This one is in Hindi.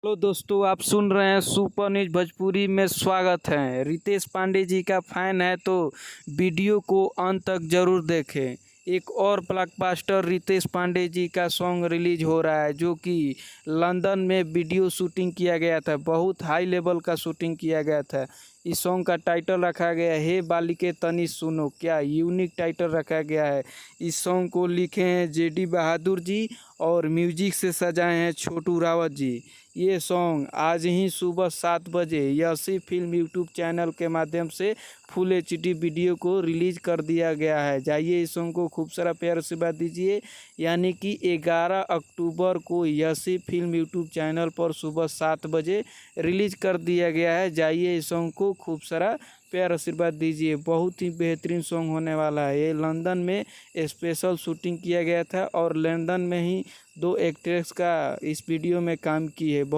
हेलो दोस्तों, आप सुन रहे हैं सुपर न्यूज भोजपुरी में। स्वागत है। रितेश पांडे जी का फैन है तो वीडियो को अंत तक जरूर देखें। एक और ब्लॉकबस्टर रितेश पांडे जी का सॉन्ग रिलीज हो रहा है, जो कि लंदन में वीडियो शूटिंग किया गया था। बहुत हाई लेवल का शूटिंग किया गया था। इस सॉन्ग का टाइटल रखा गया है हे बालिके तनी सुनो। क्या यूनिक टाइटल रखा गया है। इस सॉन्ग को लिखे हैं जेडी बहादुर जी और म्यूजिक से सजाए हैं छोटू रावत जी। ये सॉन्ग आज ही सुबह 7 बजे यसी फिल्म यूट्यूब चैनल के माध्यम से फुल एचडी वीडियो को रिलीज कर दिया गया है। जाइए इस सॉन्ग को खूब सारा प्यार आशीर्वाद दीजिए। यानी कि 11 अक्टूबर को यसी फिल्म यूट्यूब चैनल पर सुबह 7 बजे रिलीज कर दिया गया है। जाइए इस सॉन्ग को खूब सारा प्यार आशीर्वाद दीजिए। बहुत ही बेहतरीन सॉन्ग होने वाला है। ये लंदन में स्पेशल शूटिंग किया गया था और लंदन में ही 2 एक्ट्रेस का इस वीडियो में काम की है। बहुत